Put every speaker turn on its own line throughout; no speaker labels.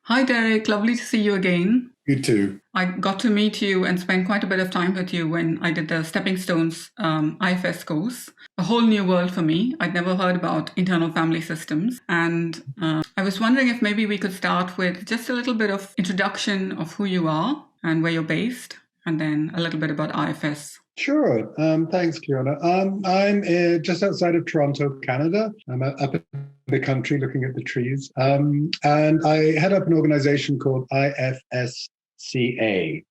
Hi, Derek. Lovely to see you again.
You too.
I got to meet you and spend quite a bit of time with you when I did the Stepping Stones IFS course. A whole new world for me. I'd never heard about internal family systems. And I was wondering if maybe we could start with just a little bit of introduction of who you are and where you're based, and then a little bit about IFS.
Sure. Thanks, Kiona. I'm just outside of Toronto, Canada. I'm up in the country looking at the trees. And I head up an organization called IFSCA.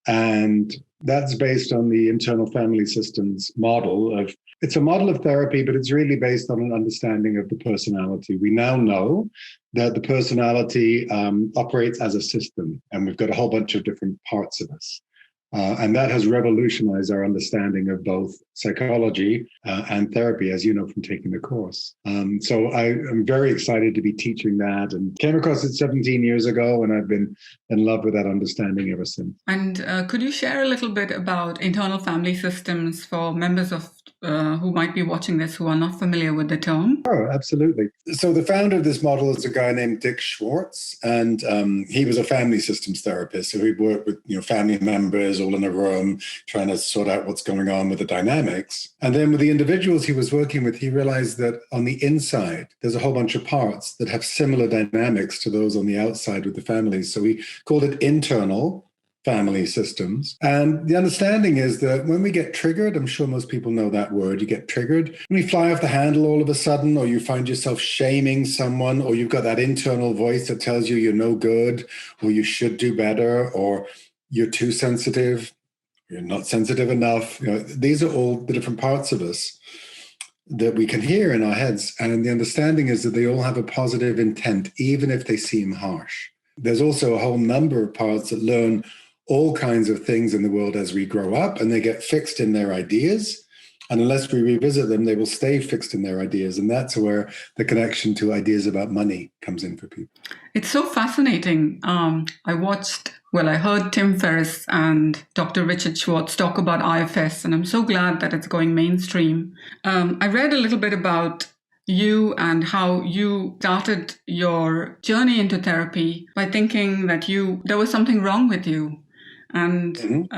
And that's based on the internal family systems model of, it's a model of therapy, but it's really based on an understanding of the personality. We now know that the personality operates as a system, and we've got a whole bunch of different parts of us. And that has revolutionized our understanding of both psychology and therapy, as you know from taking the course. So I am very excited to be teaching that, and came across it 17 years ago, and I've been in love with that understanding ever since.
And could you share a little bit about internal family systems for members of who might be watching this who are not familiar with the term?
Oh, absolutely. So the founder of this model is a guy named Dick Schwartz, and he was a family systems therapist. So he worked with family members all in a room, trying to sort out what's going on with the dynamics. And then with the individuals he was working with, he realized that on the inside, there's a whole bunch of parts that have similar dynamics to those on the outside with the families. So he called it internal family systems. And the understanding is that when we get triggered, I'm sure most people know that word, you get triggered, when you fly off the handle all of a sudden, or you find yourself shaming someone, or you've got that internal voice that tells you you're no good, or you should do better, or you're too sensitive, you're not sensitive enough. These are all the different parts of us that we can hear in our heads. And the understanding is that they all have a positive intent, even if they seem harsh. There's also a whole number of parts that learn all kinds of things in the world as we grow up, and they get fixed in their ideas. And unless we revisit them, they will stay fixed in their ideas. And that's where the connection to ideas about money comes in for people.
It's so fascinating. I heard Tim Ferriss and Dr. Richard Schwartz talk about IFS, and I'm so glad that it's going mainstream. I read a little bit about you and how you started your journey into therapy by thinking that there was something wrong with you. And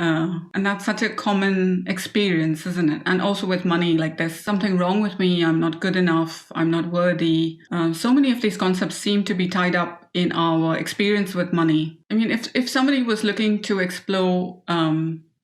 that's such a common experience, isn't it? And also with money, like there's something wrong with me, I'm not good enough, I'm not worthy. So many of these concepts seem to be tied up in our experience with money. I mean, if somebody was looking to explore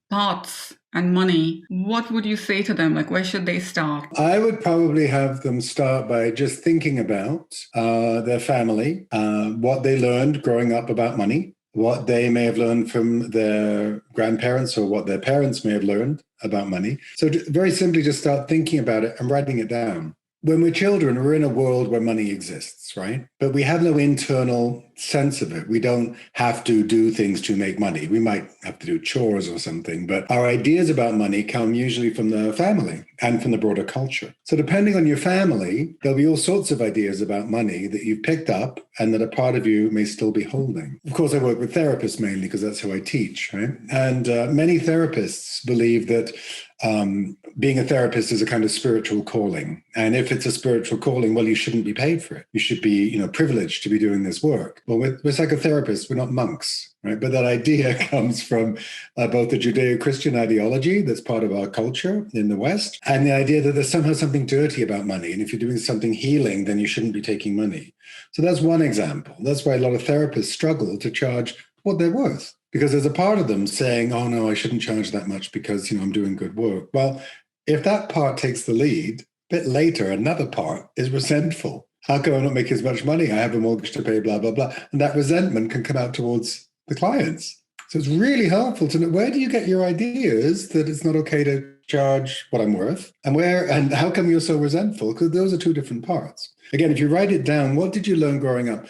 parts and money, what would you say to them? Like, where should they start?
I would probably have them start by just thinking about their family, what they learned growing up about money, what they may have learned from their grandparents or what their parents may have learned about money. So very simply just start thinking about it and writing it down. When we're children, we're in a world where money exists, right? But we have no internal sense of it. We don't have to do things to make money. We might have to do chores or something, but our ideas about money come usually from the family and from the broader culture. So depending on your family, there'll be all sorts of ideas about money that you've picked up and that a part of you may still be holding. Of course, I work with therapists mainly because that's how I teach, right? And many therapists believe that being a therapist is a kind of spiritual calling. And if it's a spiritual calling, well, you shouldn't be paid for it. You should be, privileged to be doing this work. Well, we're psychotherapists, we're not monks, right? But that idea comes from both the Judeo-Christian ideology that's part of our culture in the West, and the idea that there's somehow something dirty about money. And if you're doing something healing, then you shouldn't be taking money. So that's one example. That's why a lot of therapists struggle to charge what they're worth. Because there's a part of them saying, oh, no, I shouldn't charge that much because, I'm doing good work. Well, if that part takes the lead, a bit later, another part is resentful. How come I not make as much money? I have a mortgage to pay, blah, blah, blah. And that resentment can come out towards the clients. So it's really helpful to know, where do you get your ideas that it's not okay to charge what I'm worth? And how come you're so resentful? Because those are two different parts. Again, if you write it down, what did you learn growing up?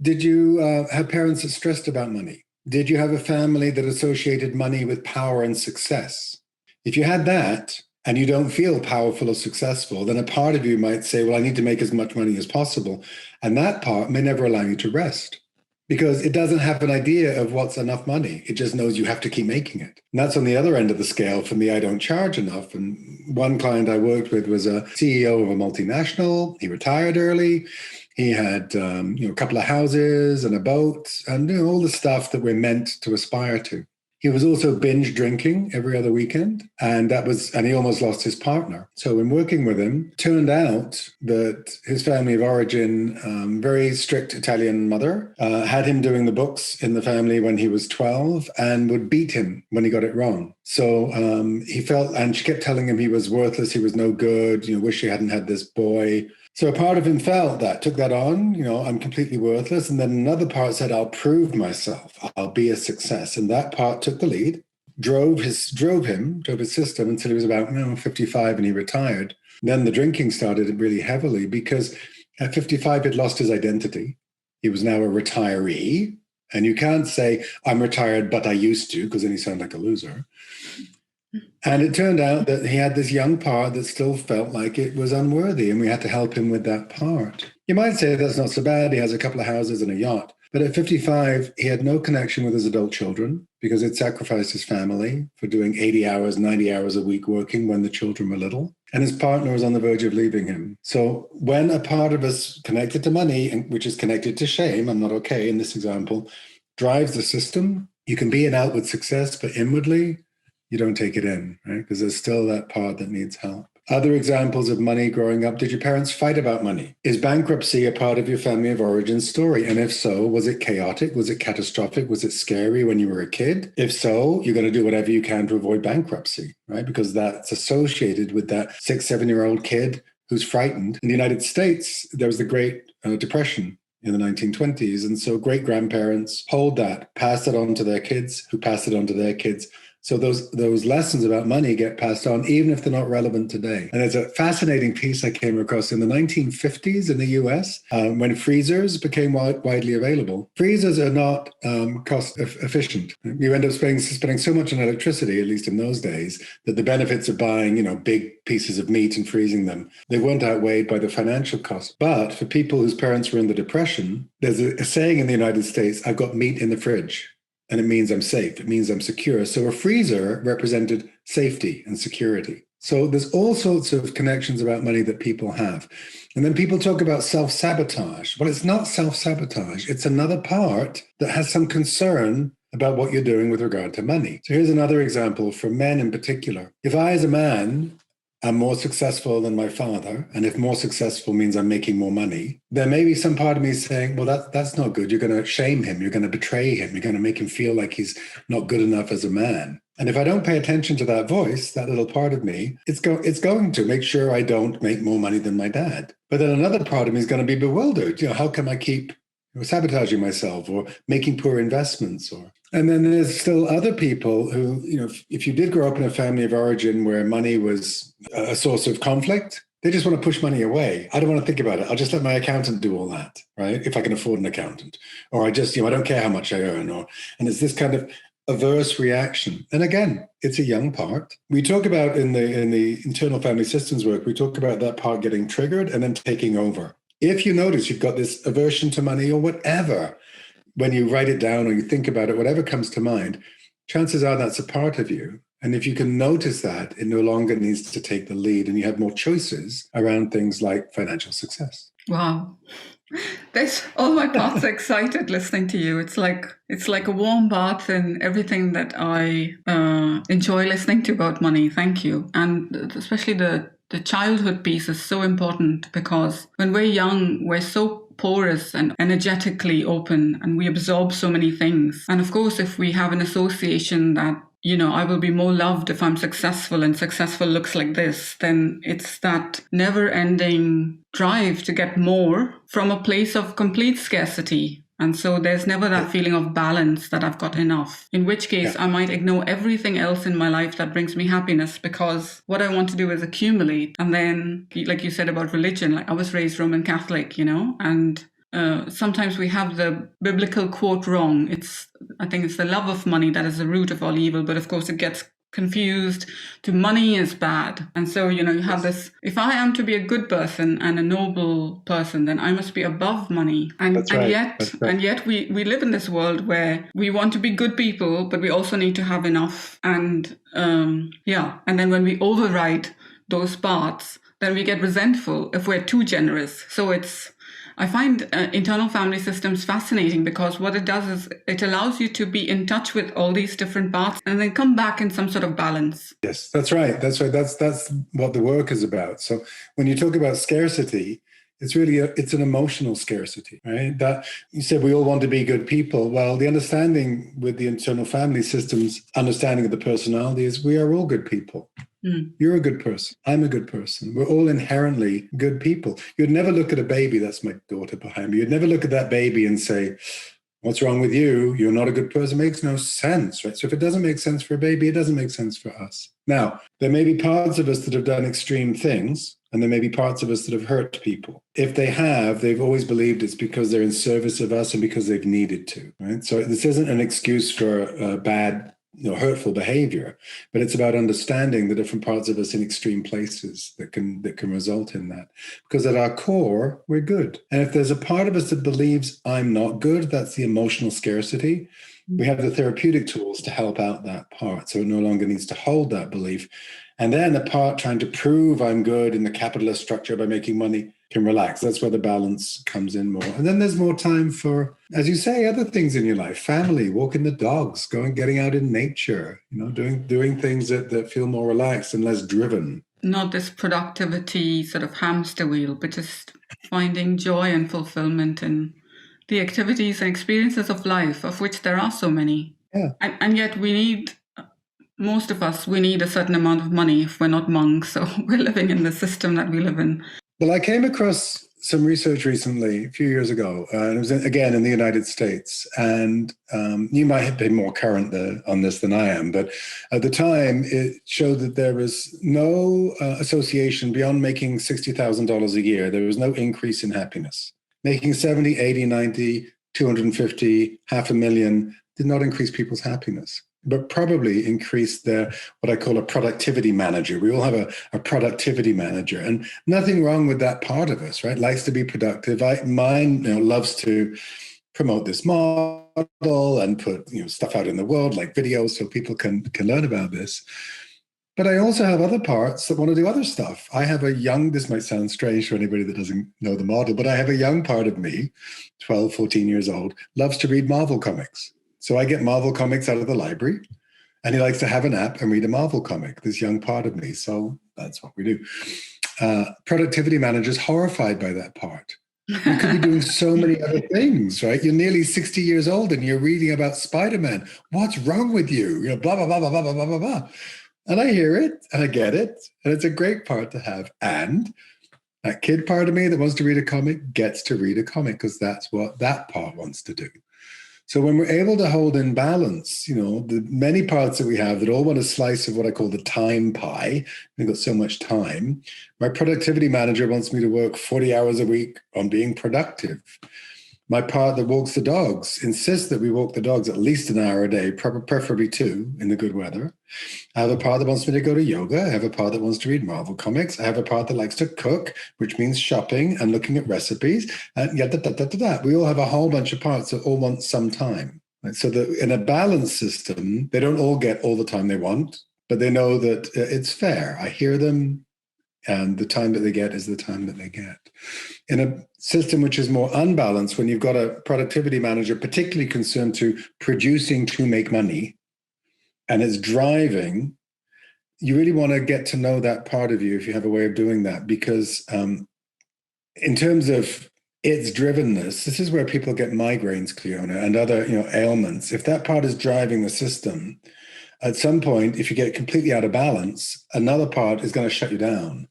Did you have parents that stressed about money? Did you have a family that associated money with power and success? If you had that and you don't feel powerful or successful, then a part of you might say, well, I need to make as much money as possible. And that part may never allow you to rest because it doesn't have an idea of what's enough money. It just knows you have to keep making it. And that's on the other end of the scale. For me, I don't charge enough. And one client I worked with was a CEO of a multinational. He retired early. He had, a couple of houses and a boat and all the stuff that we're meant to aspire to. He was also binge drinking every other weekend, and he almost lost his partner. So in working with him, it turned out that his family of origin, very strict Italian mother, had him doing the books in the family when he was 12 and would beat him when he got it wrong. So he felt, and she kept telling him he was worthless, he was no good, wish he hadn't had this boy. So a part of him felt that, took that on, I'm completely worthless. And then another part said, I'll prove myself. I'll be a success. And that part took the lead, drove his system until he was about 55 and he retired. Then the drinking started really heavily because at 55, he'd lost his identity. He was now a retiree. And you can't say, I'm retired, but I used to, because then you sound like a loser. And it turned out that he had this young part that still felt like it was unworthy, and we had to help him with that part. You might say that's not so bad. He has a couple of houses and a yacht. But at 55, he had no connection with his adult children because he'd sacrificed his family for doing 80 hours, 90 hours a week working when the children were little. And his partner was on the verge of leaving him. So when a part of us connected to money, which is connected to shame, I'm not okay in this example, drives the system, you can be an outward success, but inwardly, you don't take it in, right? Because there's still that part that needs help. Other examples of money growing up. Did your parents fight about money? Is bankruptcy a part of your family of origin story? And if so, was it chaotic? Was it catastrophic? Was it scary when you were a kid? If so, you're going to do whatever you can to avoid bankruptcy, right? Because that's associated with that 6-7-year-old kid who's frightened. In the United States, there was the Great Depression in the 1920s. And so great-grandparents hold that, pass it on to their kids, who pass it on to their kids. So those lessons about money get passed on, even if they're not relevant today. And there's a fascinating piece I came across in the 1950s in the US, when freezers became widely available. Freezers are not cost efficient. You end up spending so much on electricity, at least in those days, that the benefits of buying, big pieces of meat and freezing them, they weren't outweighed by the financial cost. But for people whose parents were in the Depression, there's a saying in the United States, I've got meat in the fridge. And it means I'm safe. It means I'm secure. So a freezer represented safety and security. So there's all sorts of connections about money that people have. And then people talk about self-sabotage. Well, it's not self-sabotage. It's another part that has some concern about what you're doing with regard to money. So here's another example for men in particular. If I, as a man, I'm more successful than my father, and if more successful means I'm making more money, there may be some part of me saying, well, that's not good. You're going to shame him. You're going to betray him. You're going to make him feel like he's not good enough as a man. And if I don't pay attention to that voice, that little part of me, it's going to make sure I don't make more money than my dad. But then another part of me is going to be bewildered. How can I keep sabotaging myself or making poor investments? And then there's still other people who, if you did grow up in a family of origin where money was a source of conflict, they just want to push money away. I don't want to think about it. I'll just let my accountant do all that, right? If I can afford an accountant. Or I just, I don't care how much I earn. And it's this kind of averse reaction. And again, it's a young part. We talk about in the internal family systems work, we talk about that part getting triggered and then taking over. If you notice you've got this aversion to money or whatever, when you write it down or you think about it, whatever comes to mind, chances are that's a part of you. And if you can notice that, it no longer needs to take the lead and you have more choices around things like financial success.
Wow. All my parts are excited listening to you. It's like a warm bath in everything that I enjoy listening to about money. Thank you. And especially the childhood piece is so important because when we're young, we're so porous and energetically open and we absorb so many things. And of course, if we have an association that, I will be more loved if I'm successful and successful looks like this, then it's that never-ending drive to get more from a place of complete scarcity. And so there's never that feeling of balance that I've got enough, in which case I might ignore everything else in my life that brings me happiness because what I want to do is accumulate. And then, like you said about religion, like I was raised Roman Catholic, and sometimes we have the biblical quote wrong. I think it's the love of money that is the root of all evil. But of course, it gets confused to money is bad. And so, you have this, if I am to be a good person and a noble person, then I must be above money. And yet we live in this world where we want to be good people, but we also need to have enough. And and then when we override those parts, then we get resentful if we're too generous. So I find internal family systems fascinating because what it does is it allows you to be in touch with all these different parts and then come back in some sort of balance.
Yes, that's right. That's right. That's what the work is about. So when you talk about scarcity, it's really it's an emotional scarcity, right? That you said we all want to be good people. Well, the understanding with the internal family systems, understanding of the personality is we are all good people. You're a good person. I'm a good person. We're all inherently good people. You'd never look at a baby. That's my daughter behind me. You'd never look at that baby and say, what's wrong with you? You're not a good person. It makes no sense, right? So if it doesn't make sense for a baby, it doesn't make sense for us. Now, there may be parts of us that have done extreme things, and there may be parts of us that have hurt people. If they have, they've always believed it's because they're in service of us and because they've needed to, right? So this isn't an excuse for bad, hurtful behavior, but it's about understanding the different parts of us in extreme places that can result in that. Because at our core, we're good. And if there's a part of us that believes I'm not good, that's the emotional scarcity. We have the therapeutic tools to help out that part, so it no longer needs to hold that belief. And then the part trying to prove I'm good in the capitalist structure by making money can relax. That's where the balance comes in more. And then there's more time for, as you say, other things in your life, family, walking the dogs, getting out in nature, doing things that feel more relaxed and less driven.
Not this productivity sort of hamster wheel, but just finding joy and fulfillment in the activities and experiences of life, of which there are so many.
Yeah.
And yet most of us, we need a certain amount of money if we're not monks. So we're living in the system that we live in.
Well, I came across some research recently, a few years ago, and it was again in the United States. And you might have been more current on this than I am, but at the time it showed that there was no association beyond making $60,000 a year. There was no increase in happiness. Making 70, 80, 90, 250, $500,000 did not increase people's happiness, but probably increased their, what I call a productivity manager. We all have a productivity manager, and nothing wrong with that part of us, right? Likes to be productive. Mine loves to promote this model and put stuff out in the world like videos so people can learn about this. But I also have other parts that want to do other stuff. I have this might sound strange to anybody that doesn't know the model, but I have a young part of me, 12, 14 years old, loves to read Marvel comics. So I get Marvel comics out of the library, and he likes to have a nap and read a Marvel comic, this young part of me. So that's what we do. Productivity managers horrified by that part. You could be doing so many other things, right? You're nearly 60 years old and you're reading about Spider-Man. What's wrong with you? Blah, blah, blah, blah, blah, blah, blah, blah. And I hear it and I get it. And it's a great part to have. And that kid part of me that wants to read a comic gets to read a comic because that's what that part wants to do. So when we're able to hold in balance, the many parts that we have that all want a slice of what I call the time pie, we've got so much time. My productivity manager wants me to work 40 hours a week on being productive. My part that walks the dogs insists that we walk the dogs at least an hour a day, preferably 2 in the good weather. I have a part that wants me to go to yoga. I have a part that wants to read Marvel comics. I have a part that likes to cook, which means shopping and looking at recipes. And we all have a whole bunch of parts that all want some time. Right? So that in a balanced system, they don't all get all the time they want, but they know that it's fair. I hear them. And the time that they get is the time that they get. In a system which is more unbalanced, when you've got a productivity manager particularly concerned to producing to make money, and it's driving, you really want to get to know that part of you if you have a way of doing that. Because in terms of its drivenness, this is where people get migraines, Cleona, and other ailments. If that part is driving the system, at some point, if you get completely out of balance, another part is going to shut you down.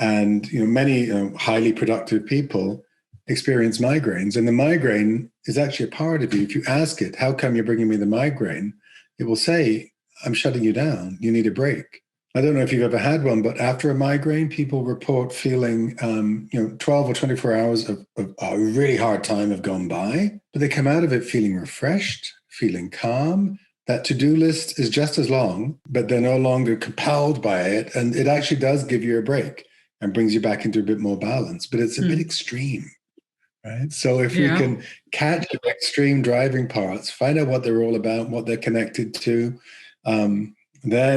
And many highly productive people experience migraines, and the migraine is actually a part of you. If you ask it, how come you're bringing me the migraine? It will say, I'm shutting you down. You need a break. I don't know if you've ever had one, but after a migraine, people report feeling 12 or 24 hours of a really hard time have gone by, but they come out of it feeling refreshed, feeling calm. That to-do list is just as long, but they're no longer compelled by it. And it actually does give you a break and brings you back into a bit more balance, but it's a bit extreme, right? So if we can catch the extreme driving parts, find out what they're all about, what they're connected to, then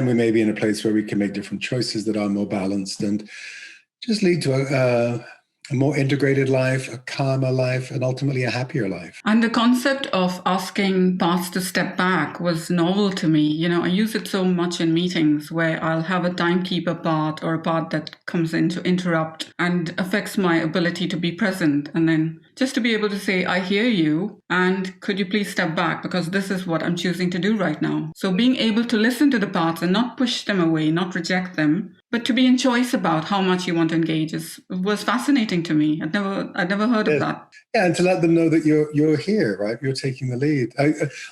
we may be in a place where we can make different choices that are more balanced and just lead to a more integrated life, a calmer life, and ultimately a happier life.
And the concept of asking parts to step back was novel to me. You know, I use it so much in meetings where I'll have a timekeeper part or a part that comes in to interrupt and affects my ability to be present. And then just to be able to say, I hear you, and could you please step back because this is what I'm choosing to do right now. So being able to listen to the parts and not push them away, not reject them, but to be in choice about how much you want to engage was fascinating to me. I'd never heard of that.
Yeah, and to let them know that you're here, right? You're taking the lead.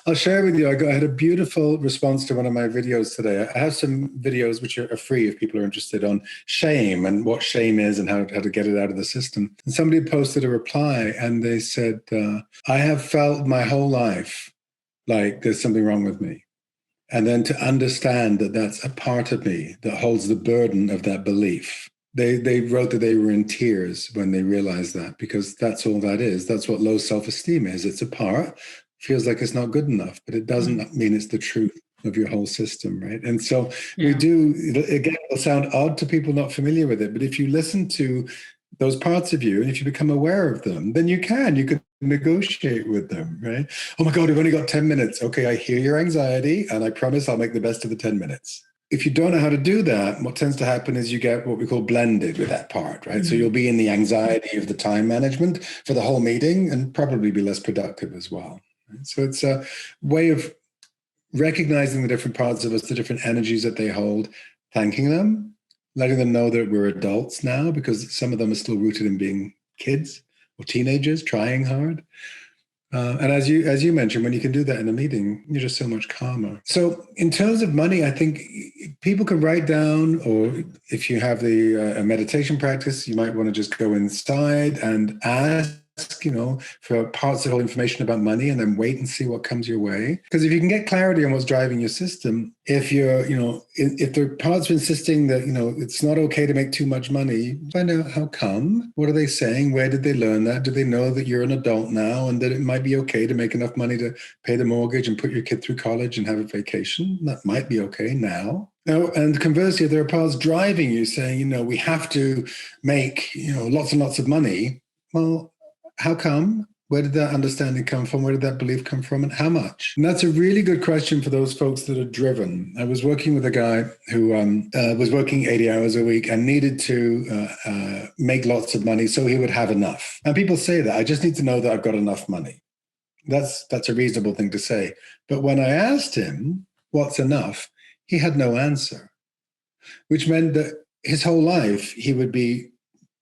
I'll share with you. I had a beautiful response to one of my videos today. I have some videos which are free if people are interested on shame and what shame is and how to get it out of the system. And somebody posted a reply and they said, "I have felt my whole life like there's something wrong with me." And then to understand that that's a part of me that holds the burden of that belief. They wrote that they were in tears when they realized that, because that's all that is. That's what low self-esteem is. It's a part, feels like it's not good enough, but it doesn't mean it's the truth of your whole system, right? And so we do, again, it'll sound odd to people not familiar with it, but if you listen to those parts of you, and if you become aware of them, then you could negotiate with them, right? Oh my God, we've only got 10 minutes. Okay, I hear your anxiety, and I promise I'll make the best of the 10 minutes. If you don't know how to do that, what tends to happen is you get what we call blended with that part, right? Mm-hmm. So you'll be in the anxiety of the time management for the whole meeting and probably be less productive as well. Right? So it's a way of recognizing the different parts of us, the different energies that they hold, thanking them, letting them know that we're adults now, because some of them are still rooted in being kids or teenagers trying hard. And as you mentioned, when you can do that in a meeting, you're just so much calmer. So in terms of money, I think people can write down, or if you have a meditation practice, you might want to just go inside and ask, for parts of all information about money, and then wait and see what comes your way. Because if you can get clarity on what's driving your system, if you're, if there are parts insisting that, it's not okay to make too much money, find out how come. What are they saying? Where did they learn that? Do they know that you're an adult now and that it might be okay to make enough money to pay the mortgage and put your kid through college and have a vacation? That might be okay now. And conversely, there are parts driving you saying, we have to make, lots and lots of money. Well, how come? Where did that understanding come from? Where did that belief come from? And how much? And that's a really good question for those folks that are driven. I was working with a guy who was working 80 hours a week and needed to make lots of money so he would have enough. And people say that, I just need to know that I've got enough money. That's a reasonable thing to say. But when I asked him what's enough, he had no answer, which meant that his whole life he would be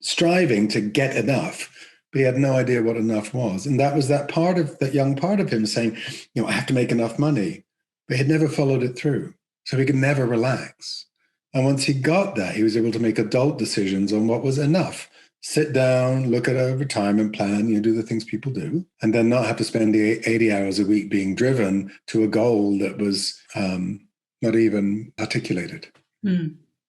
striving to get enough, but he had no idea what enough was. And that was that young part of him saying, I have to make enough money, but he'd never followed it through. So he could never relax. And once he got that, he was able to make adult decisions on what was enough. Sit down, look at a retirement plan, do the things people do, and then not have to spend the 80 hours a week being driven to a goal that was not even articulated.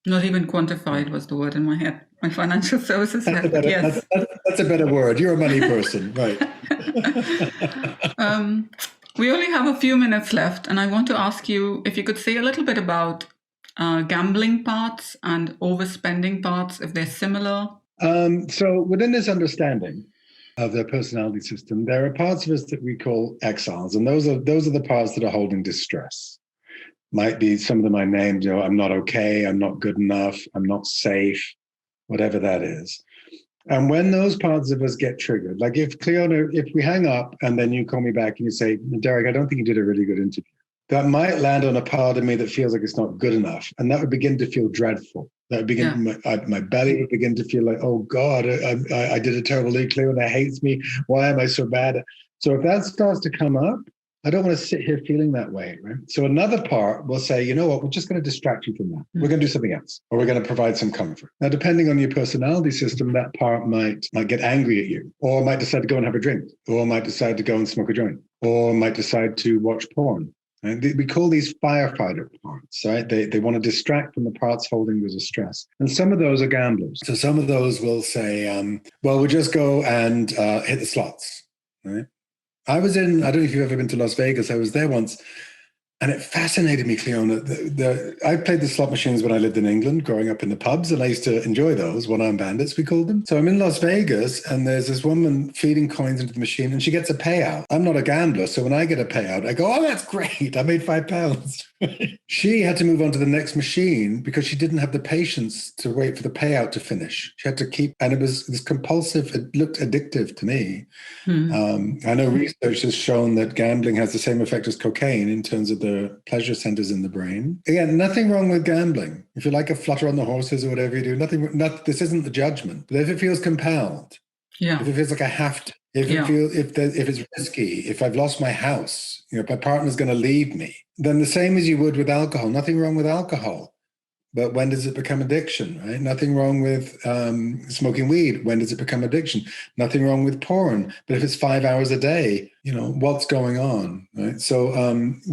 Not even quantified was the word in my head. My financial services head, yes.
That's a better word. You're a money person, right?
We only have a few minutes left, and I want to ask you if you could say a little bit about gambling parts and overspending parts, if they're similar.
So within this understanding of the personality system, there are parts of us that we call exiles, and those are the parts that are holding distress. Might be some of them I named, I'm not okay, I'm not good enough, I'm not safe, whatever that is. And when those parts of us get triggered, like if we hang up and then you call me back and you say, Derek, I don't think you did a really good interview, that might land on a part of me that feels like it's not good enough. And that would begin to feel dreadful. That would begin, my belly would begin to feel like, oh God, I did a terrible interview and it hates me. Why am I so bad? So if that starts to come up, I don't want to sit here feeling that way, right? So another part will say, you know what, we're just going to distract you from that. We're going to do something else, or we're going to provide some comfort. Now, depending on your personality system, that part might get angry at you, or might decide to go and have a drink, or might decide to go and smoke a joint, or might decide to watch porn. And we call these firefighter parts, right? They want to distract from the parts holding the distress. And some of those are gamblers. So some of those will say, well, we'll just go and hit the slots, right? I don't know if you've ever been to Las Vegas. I was there once. And it fascinated me, Cleona. I played the slot machines when I lived in England, growing up in the pubs, and I used to enjoy those. One-armed bandits, we called them. So I'm in Las Vegas, and there's this woman feeding coins into the machine, and she gets a payout. I'm not a gambler, so when I get a payout, I go, "Oh, that's great! I made £5." She had to move on to the next machine because she didn't have the patience to wait for the payout to finish. She had to keep, and it was compulsive. It looked addictive to me. I know research has shown that gambling has the same effect as cocaine in terms of the pleasure centers in the brain. Again, nothing wrong with gambling. If you like a flutter on the horses or whatever you do, this isn't the judgment. But if it feels compelled, if it feels like I have to, if it's risky, if I've lost my house, my partner's going to leave me, then the same as you would with alcohol. Nothing wrong with alcohol. But when does it become addiction, right? Nothing wrong with smoking weed. When does it become addiction? Nothing wrong with porn. But if it's 5 hours a day, what's going on, right? So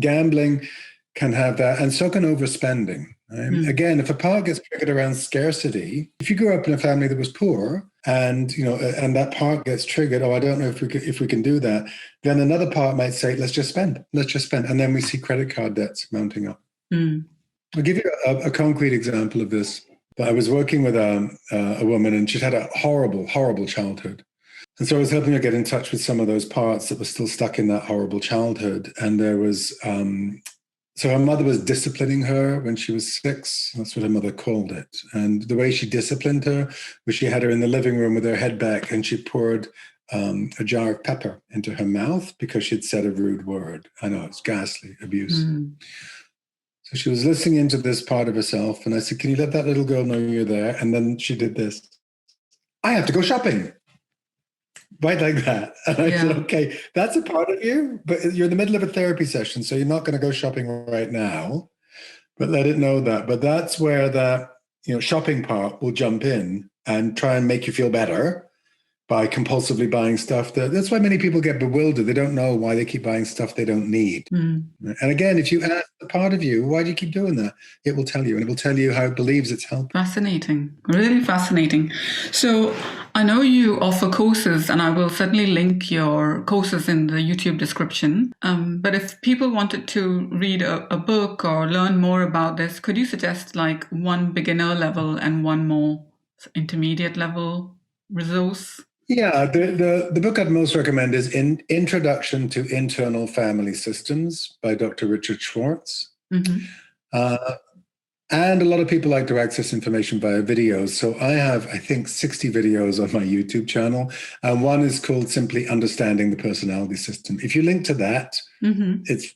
gambling can have that, and so can overspending. Right? Again, if a part gets triggered around scarcity, if you grew up in a family that was poor, and and that part gets triggered, I don't know if we can do that, then another part might say, let's just spend, and then we see credit card debts mounting up. I'll give you a concrete example of this. I was working with a woman, and she'd had a horrible, horrible childhood. And so I was helping her get in touch with some of those parts that were still stuck in that horrible childhood. And there was, so her mother was disciplining her when she was 6. That's what her mother called it. And the way she disciplined her was she had her in the living room with her head back, and she poured a jar of pepper into her mouth because she'd said a rude word. I know, it's ghastly abuse. So she was listening into this part of herself, and I said, "Can you let that little girl know you're there?" And then she did this. "I have to go shopping." Right like that. And I said, "Okay, that's a part of you, but you're in the middle of a therapy session, so you're not going to go shopping right now, but let it know that." But that's where that shopping part will jump in and try and make you feel better by compulsively buying stuff. That's why many people get bewildered. They don't know why they keep buying stuff they don't need. And again, if you ask the part of you, why do you keep doing that? It will tell you, and it will tell you how it believes it's helping.
Fascinating. Really fascinating. So I know you offer courses, and I will certainly link your courses in the YouTube description. But if people wanted to read a book or learn more about this, could you suggest like one beginner level and one more intermediate level resource?
Yeah, the book I'd most recommend is Introduction to Internal Family Systems by Dr. Richard Schwartz. And a lot of people like to access information via videos. So I have, I think, 60 videos on my YouTube channel. And one is called simply Understanding the Personality System. If you link to that, it's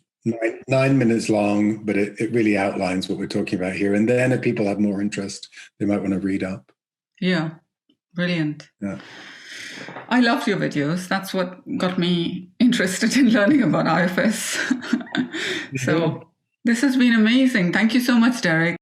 9 minutes long, but it really outlines what we're talking about here. And then if people have more interest, they might want to read up.
Yeah, brilliant.
Yeah.
I loved your videos. That's what got me interested in learning about IFS. So this has been amazing. Thank you so much, Derek.